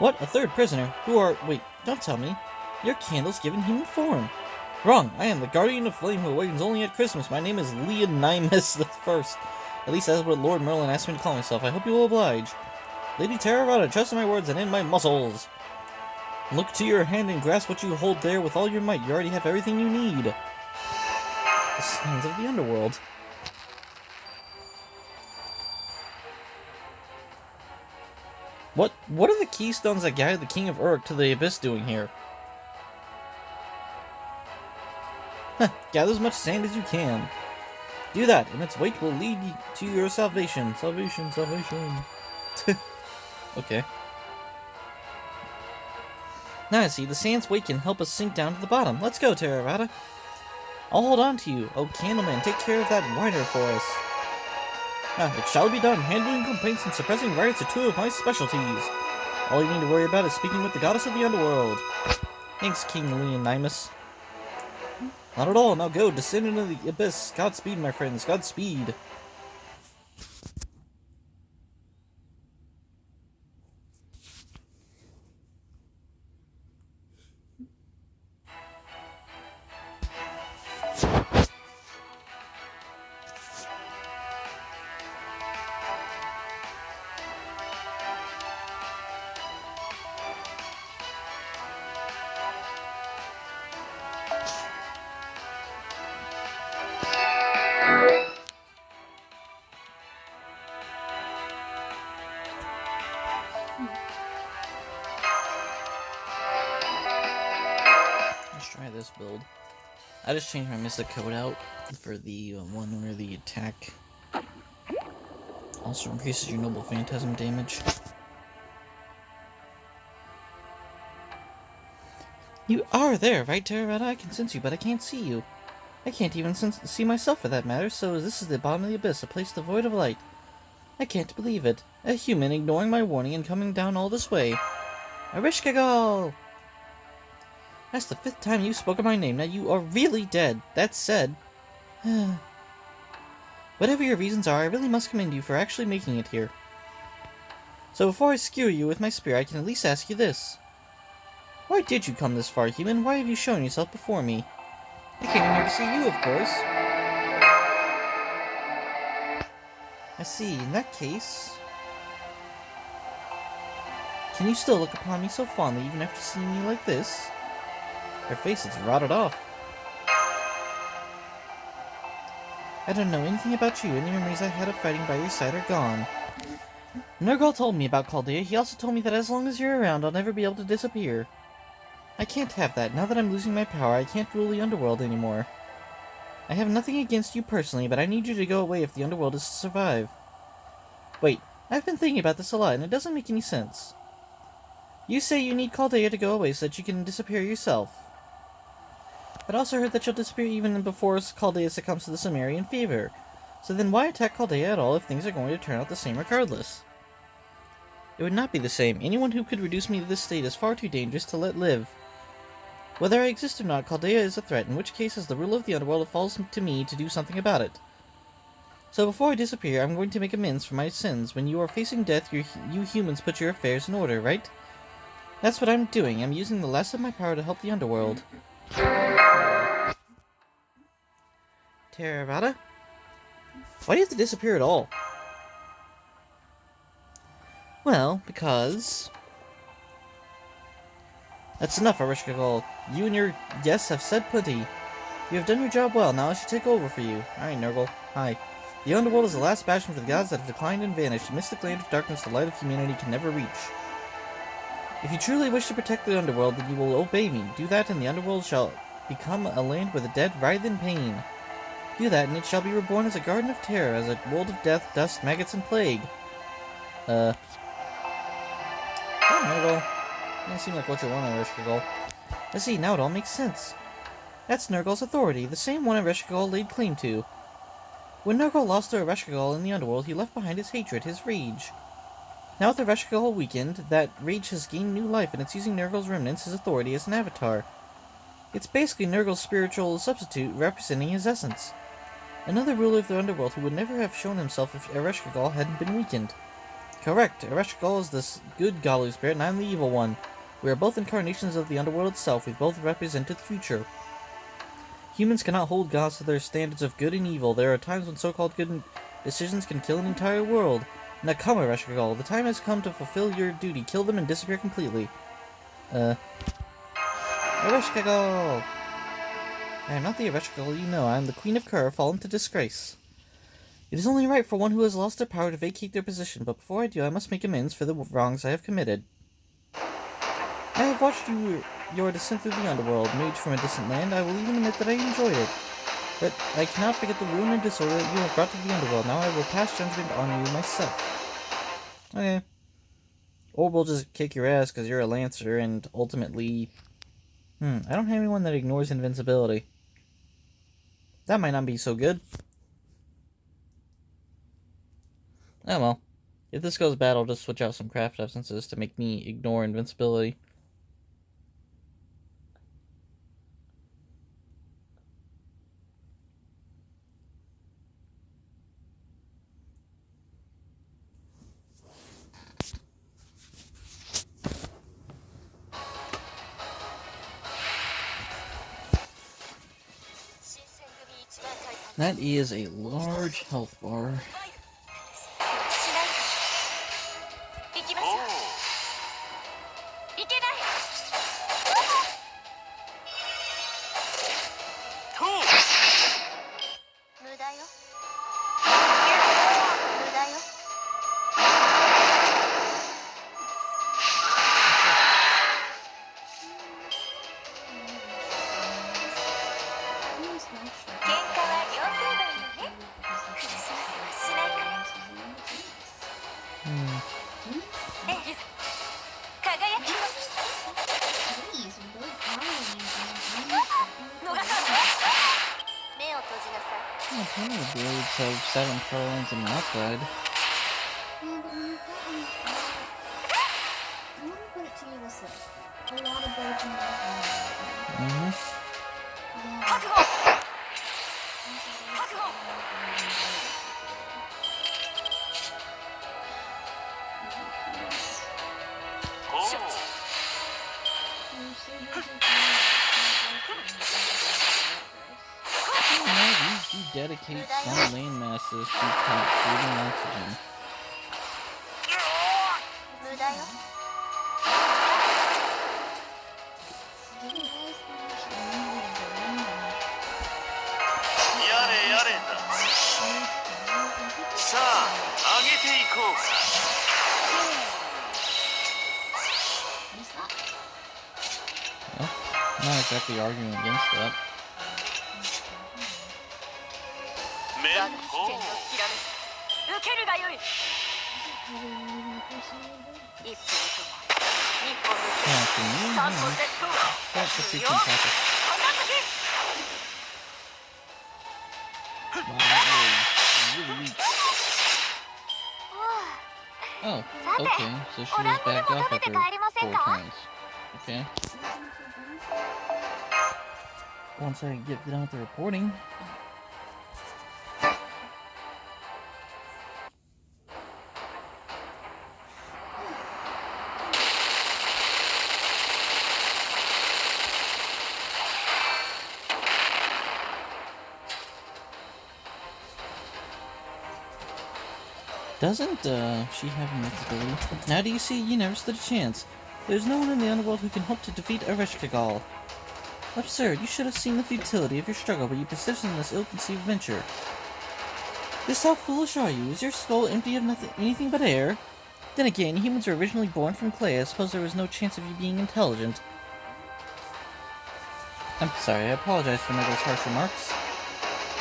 What? A third prisoner? Who are... Wait, don't tell me. Your candle's given human form. Wrong. I am the guardian of flame who awakens only at Christmas. My name is Leonimus the First. At least that's what Lord Merlin asked me to call myself. I hope you will oblige. Lady Terravada, trust in my words and in my muscles. Look to your hand and grasp what you hold there with all your might. You already have everything you need. The signs of the underworld. What are the keystones that guide the King of Uruk to the Abyss doing here? Gather as much sand as you can. Do that, and its weight will lead you to your salvation. Salvation. Okay. Now I see, the sand's weight can help us sink down to the bottom. Let's go, Terravada. I'll hold on to you. Oh, Candleman, take care of that whiner for us. It shall be done. Handling complaints and suppressing riots are two of my specialties. All you need to worry about is speaking with the goddess of the underworld. Thanks, King Leonimus. Not at all. Now go, descend into the abyss. Godspeed, my friends. Godspeed. Let's try this build. I just changed my Mystic code out for the one where the attack also increases your Noble Phantasm damage. You are there, right, Terravada? I can sense you, but I can't see you. I can't even see myself for that matter, so this is the bottom of the abyss, a place devoid of light. I can't believe it. A human ignoring my warning and coming down all this way. Ereshkigal! That's the 5th time you spoke of my name. Now you are really dead. That said... Whatever your reasons are, I really must commend you for actually making it here. So before I skewer you with my spear, I can at least ask you this. Why did you come this far, human? Why have you shown yourself before me? I came here to see you, of course. I see. In that case... Can you still look upon me so fondly even after seeing me like this? Her face is rotted off. I don't know anything about you. Any memories I had of fighting by your side are gone. Nergal told me about Chaldea. He also told me that as long as you're around, I'll never be able to disappear. I can't have that. Now that I'm losing my power, I can't rule the underworld anymore. I have nothing against you personally, but I need you to go away if the underworld is to survive. Wait, I've been thinking about this a lot, and it doesn't make any sense. You say you need Chaldea to go away so that you can disappear yourself. But I also heard that you'll disappear even before Chaldea succumbs to the Sumerian fever. So then why attack Chaldea at all if things are going to turn out the same regardless? It would not be the same. Anyone who could reduce me to this state is far too dangerous to let live. Whether I exist or not, Chaldea is a threat, in which case as the ruler of the underworld it falls to me to do something about it. So before I disappear, I'm going to make amends for my sins. When you are facing death, you humans put your affairs in order, right? That's what I'm doing. I'm using the last of my power to help the underworld. Terravada? Why do you have to disappear at all? Well, because... That's enough, Ereshkigal. You and your guests have said plenty. You have done your job well, now I should take over for you. Alright, Nergal. Hi. The underworld is the last bastion for the gods that have declined and vanished. The mystic land of darkness the light of humanity can never reach. If you truly wish to protect the underworld, then you will obey me. Do that, and the underworld shall become a land where the dead writhe in pain. Do that, and it shall be reborn as a garden of terror, as a world of death, dust, maggots, and plague. Oh, Nergal. Doesn't seem like what you want, Ereshkigal. I see, now it all makes sense. That's Nergal's authority, the same one Ereshkigal laid claim to. When Nergal lost to Ereshkigal in the underworld, he left behind his hatred, his rage. Now with Ereshkigal weakened, that rage has gained new life, and it's using Nergal's remnants, his authority, as an avatar. It's basically Nergal's spiritual substitute, representing his essence. Another ruler of the underworld who would never have shown himself if Ereshkigal hadn't been weakened. Correct. Ereshkigal is this good Galu spirit, and I'm the evil one. We are both incarnations of the underworld itself. We both represent the future. Humans cannot hold gods to their standards of good and evil. There are times when so-called good decisions can kill an entire world. Now come, Ereshkigal. The time has come to fulfill your duty. Kill them and disappear completely. Ereshkigal! I am not the Ereshkigal you know. I am the Queen of Kur, fallen to disgrace. It is only right for one who has lost their power to vacate their position, but before I do, I must make amends for the wrongs I have committed. I have watched your descent through the underworld, mage from a distant land. I will even admit that I enjoyed it. But I cannot forget the ruin and disorder that you have brought to the underworld. Now I will pass judgment on you myself. Okay. Or we'll just kick your ass because you're a Lancer, and ultimately... I don't have anyone that ignores invincibility. That might not be so good. Oh well. If this goes bad, I'll just switch out some craft essences to make me ignore invincibility. That is a large health bar. Plenty of blades have 7 pearls and an upgrade. Yeah, but when you've gotten... I want to put it to you this way. A lot of blades in the upgrade. You dedicate some lane masses to creating oxygen. Well, I'm not exactly arguing against that. Oh, okay, so she was backed off after 4 turns. Okay. Once I get done with the reporting. Doesn't, she have invincibility? Now do you see, you never stood a chance. There's no one in the underworld who can hope to defeat Ereshkigal. Absurd, you should have seen the futility of your struggle, but you persisted in this ill-conceived venture. Just how foolish are you? Is your skull empty of anything but air? Then again, humans were originally born from clay. I suppose there was no chance of you being intelligent. I'm sorry, I apologize for Nettle's harsh remarks.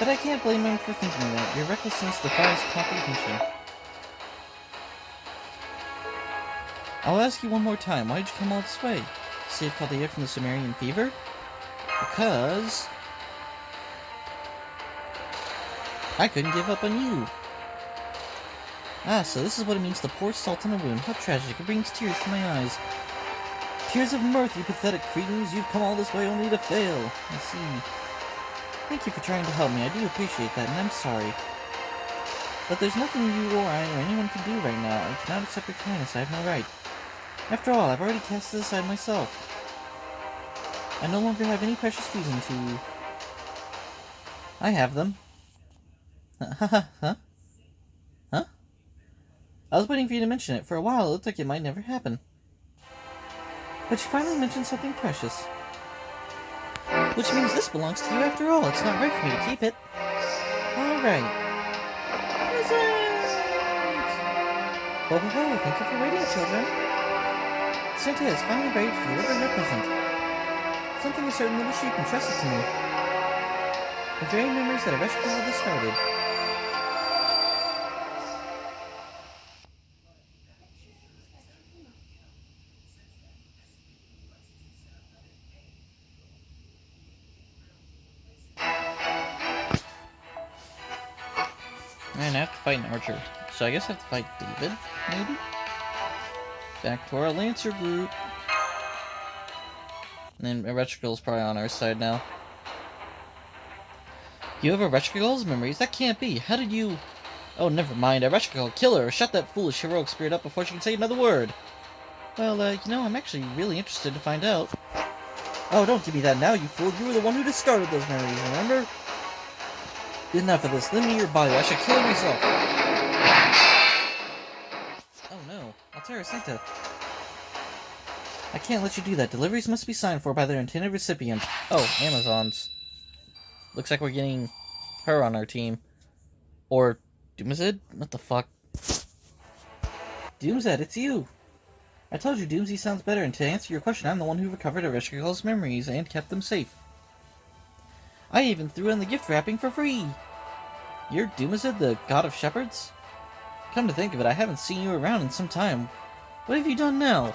But I can't blame him for thinking that. Your recklessness defies comprehension. I'll ask you one more time, why did you come all this way? Save Chaldea from the Sumerian fever? Because... I couldn't give up on you. Ah, so this is what it means to pour salt in a wound. How tragic, it brings tears to my eyes. Tears of mirth, you pathetic cretins, you've come all this way only to fail. I see. Thank you for trying to help me, I do appreciate that, and I'm sorry. But there's nothing you or I or anyone can do right now. I cannot accept your kindness. I have no right. After all, I've already cast it aside myself. I no longer have any precious reason to... I have them. Huh? Huh? I was waiting for you to mention it. For a while, it looked like it might never happen. But you finally mentioned something precious. Which means this belongs to you after all. It's not right for me to keep it. Alright. Presents! Ho ho ho, thank you for waiting, children. Santa is finally ready to deliver your present. Something a certain little sheep entrusted to me. The very memories that I rushed out discarded. Man, I have to fight an archer. So I guess I have to fight David, maybe? Back to our Lancer group. And Electrical's probably on our side now. You have Electrical's memories? That can't be. How did you... Oh, never mind. Electrical, kill her. Shut that foolish heroic spirit up before she can say another word. Well, you know, I'm actually really interested to find out. Oh, don't give me that now, you fool. You were the one who discarded those memories, remember? Enough of this. Lend me your body. I should kill her myself. Oh no. I'll tell her Santa. I can't let you do that. Deliveries must be signed for by their intended recipient. Oh, Amazons. Looks like we're getting her on our team. Or Doomsday? What the fuck? Doomsday, it's you! I told you Doomsday sounds better, and to answer your question, I'm the one who recovered Ereshkigal's memories and kept them safe. I even threw in the gift wrapping for free! You're Doomsday, the god of shepherds? Come to think of it, I haven't seen you around in some time. What have you done now?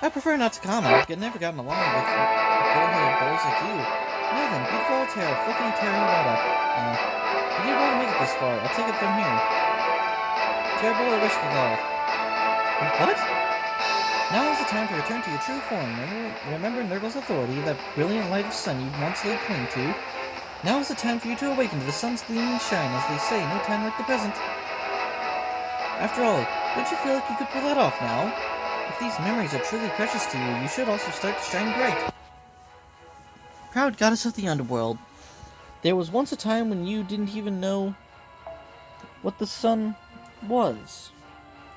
I prefer not to comment. I've never gotten along with bull-headed bulls like you. Now then, beautiful Altera, fluffy Terry-Wada. You did well to make it this far. I'll take it from here. Terrible Ereshkigal. What? Now is the time to return to your true form. Remember Nurgle's authority, that brilliant light of sun you once laid claim to. Now is the time for you to awaken to the sun's gleaming shine, as they say, no time like the present. After all, don't you feel like you could pull that off now? If these memories are truly precious to you, you should also start to shine bright. Proud goddess of the underworld, there was once a time when you didn't even know what the sun was.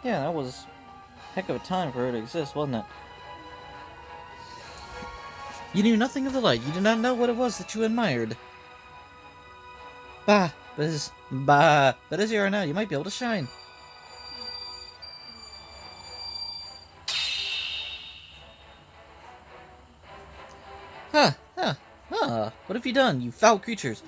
Yeah, that was a heck of a time for her to exist, wasn't it? You knew nothing of the light. You did not know what it was that you admired. But as you are now, you might be able to shine. What have you done, you foul creatures?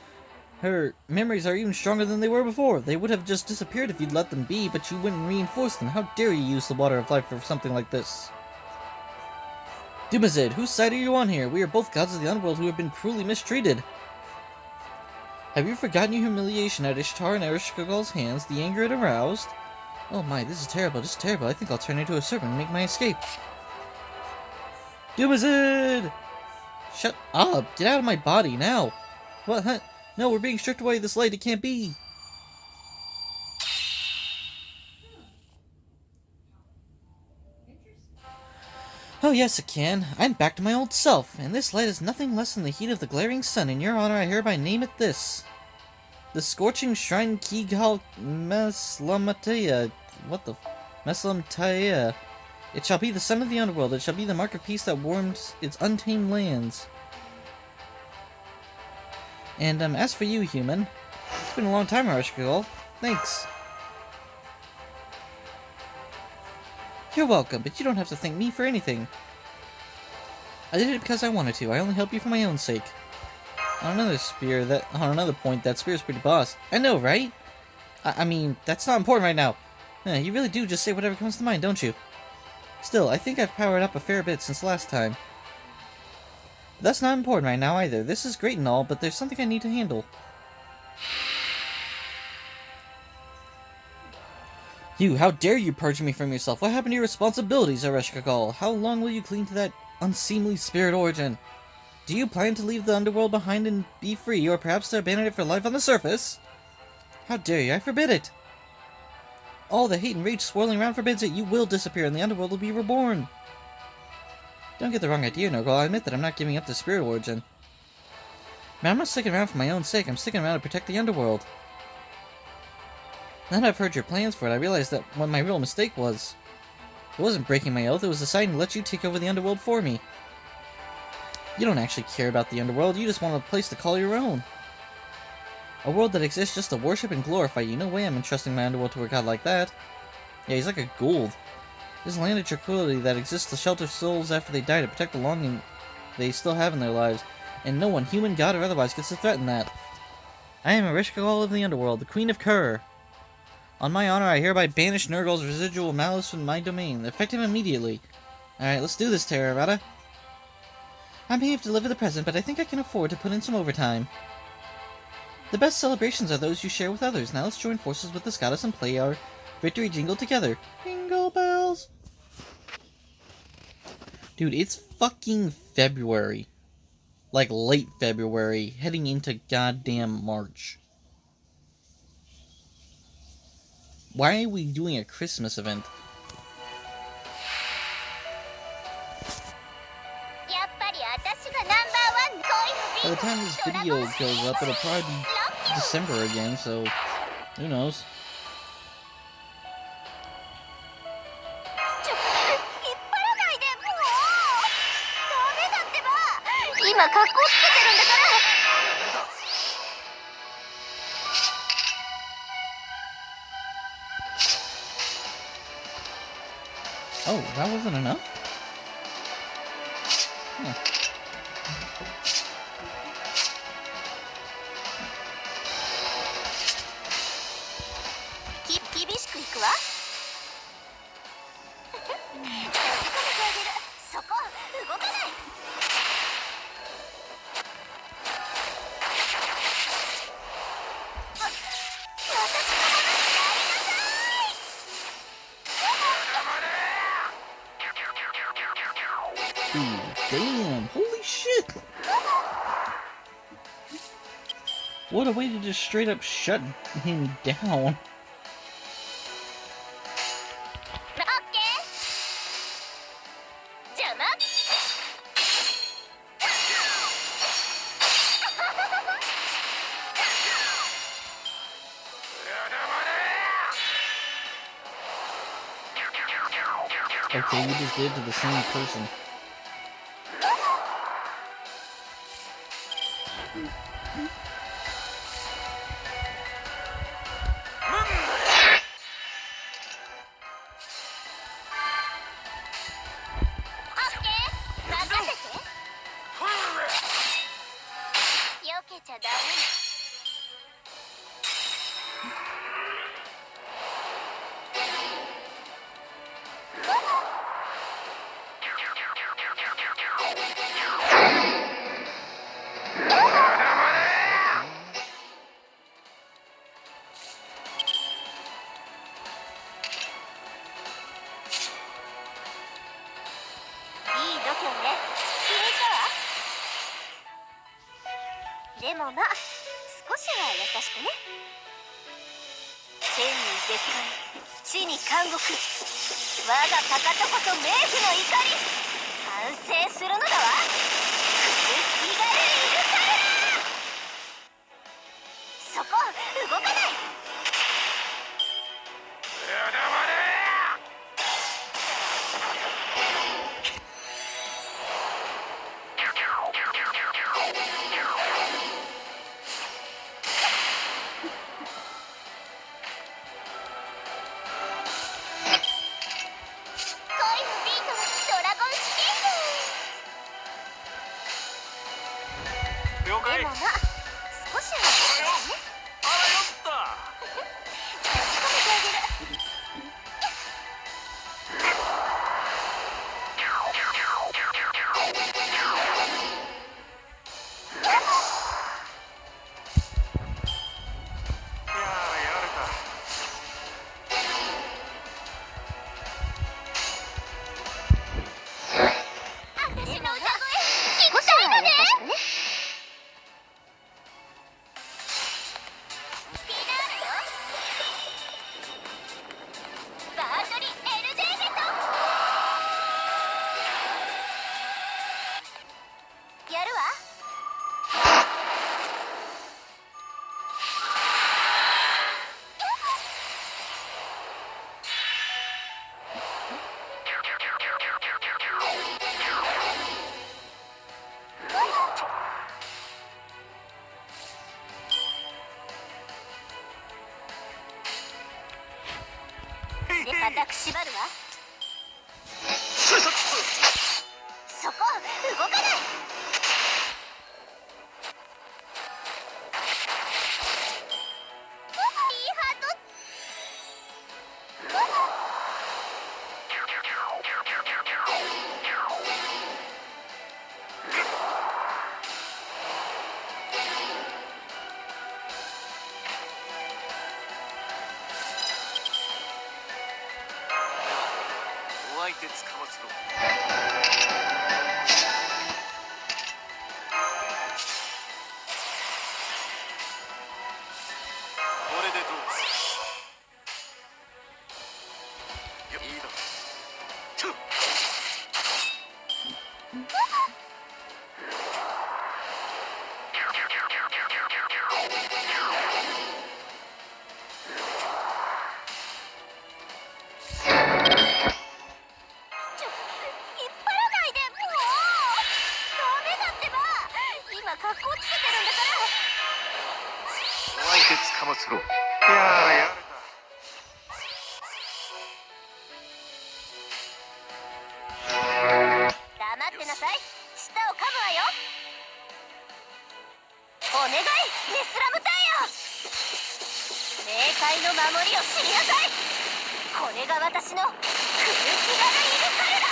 Her memories are even stronger than they were before. They would have just disappeared if you'd let them be, but you wouldn't reinforce them. How dare you use the water of life for something like this? Dumazid, whose side are you on here? We are both gods of the underworld who have been cruelly mistreated. Have you forgotten your humiliation at Ishtar and Ereshkigal's hands, the anger it aroused? Oh my, this is terrible, just terrible. I think I'll turn into a serpent and make my escape. Dumazid! Shut up! Get out of my body, now! What? Huh? No, we're being stripped away of this light. It can't be! Oh yes, it can. I'm back to my old self, and this light is nothing less than the heat of the glaring sun. In your honor, I hereby name it this. The scorching shrine Kigal Meslamatea. What the... Meslamatea. It shall be the sun of the underworld. It shall be the mark of peace that warms its untamed lands. And, as for you, human, it's been a long time, Ereshkigal. Thanks. You're welcome, but you don't have to thank me for anything. I did it because I wanted to. I only help you for my own sake. On another point, that spear's pretty boss. I know, right? I mean, that's not important right now. You really do just say whatever comes to mind, don't you? Still, I think I've powered up a fair bit since last time. But that's not important right now either. This is great and all, but there's something I need to handle. You, how dare you purge me from yourself? What happened to your responsibilities, Ereshkigal? How long will you cling to that unseemly spirit origin? Do you plan to leave the underworld behind and be free, or perhaps to abandon it for life on the surface? How dare you? I forbid it! All the hate and rage swirling around forbids it. You will disappear and the underworld will be reborn. Don't get the wrong idea, Nurgle. I admit that I'm not giving up the spirit origin. But I'm not sticking around for my own sake. I'm sticking around to protect the underworld. Now that I've heard your plans for it, I realized that what my real mistake was. It wasn't breaking my oath, it was deciding to let you take over the underworld for me. You don't actually care about the underworld, you just want a place to call your own. A world that exists just to worship and glorify you. No way I'm entrusting my underworld to a god like that. Yeah, he's like a Gould. This land of tranquility that exists to shelter souls after they die, to protect the longing they still have in their lives, and no one, human, god, or otherwise, gets to threaten that. I am Erishkigal of the underworld, the Queen of Kur. On my honor, I hereby banish Nurgle's residual malice from my domain, effective immediately. Alright, let's do this, Terravada. I'm here to deliver the present, but I think I can afford to put in some overtime. The best celebrations are those you share with others. Now let's join forces with this goddess and play our victory jingle together. Jingle bells! Dude, it's fucking February. Like, late February, heading into goddamn March. Why are we doing a Christmas event? By the time this video goes up, it'll probably be December again, so who knows? Oh, that wasn't enough? Huh. Ooh, damn, holy shit! What a way to just straight up shut him down. Okay, you just did to the same person. 張るわ。そこ動かない。いいハート。お相手つかまつろ。これでどうだ。いいだろう。チュッ。引っ張らないで、もうダメだってば。今格好つけてるんだから。お相手つかまつろ。やれだ。黙ってなさい。舌を噛むわよ。お願い、ネスラムタイヤ。冥界の守りを知りなさい。これが私の空気がのいる彼だ。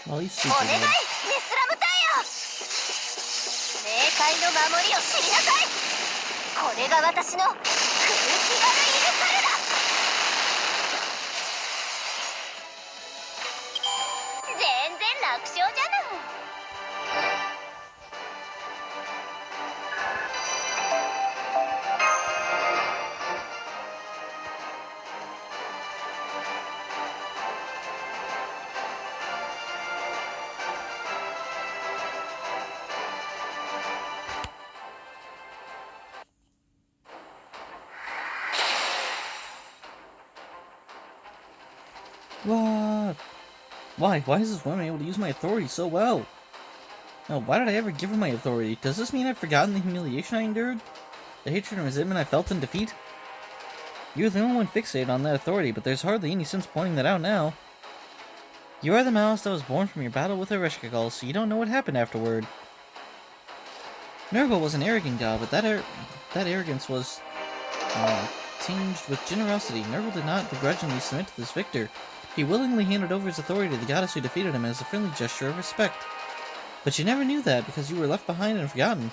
Well, he's お super 願い、 good. ネスラムタイヤ。冥界の守りを知りなさい。これが私の空気がのいる彼だ。全然楽勝じゃない。What? Why? Why is this woman able to use my authority so well? No, why did I ever give her my authority? Does this mean I've forgotten the humiliation I endured? The hatred and resentment I felt in defeat? You're the only one fixated on that authority, but there's hardly any sense pointing that out now. You are the malice that was born from your battle with Ereshkigal, so you don't know what happened afterward. Nurgle was an arrogant god, but that arrogance was tinged with generosity. Nurgle did not begrudgingly submit to this victor. He willingly handed over his authority to the goddess who defeated him as a friendly gesture of respect. But you never knew that because you were left behind and forgotten.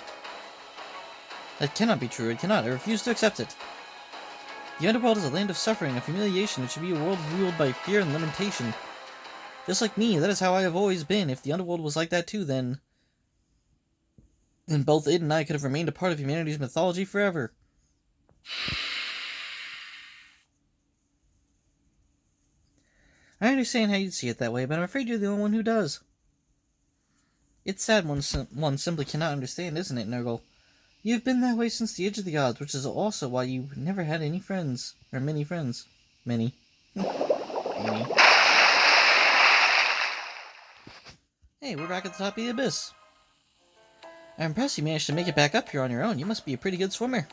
That cannot be true. It cannot. I refuse to accept it. The Underworld is a land of suffering, of humiliation. It should be a world ruled by fear and lamentation. Just like me, that is how I have always been. If the Underworld was like that too, then both it and I could have remained a part of humanity's mythology forever. I understand how you'd see it that way, but I'm afraid you're the only one who does. It's sad one simply cannot understand, isn't it, Nurgle? You've been that way since the Age of the Gods, which is also why you never had any friends. Or many friends. Many. Many. Hey, we're back at the top of the abyss. I'm impressed you managed to make it back up here on your own. You must be a pretty good swimmer.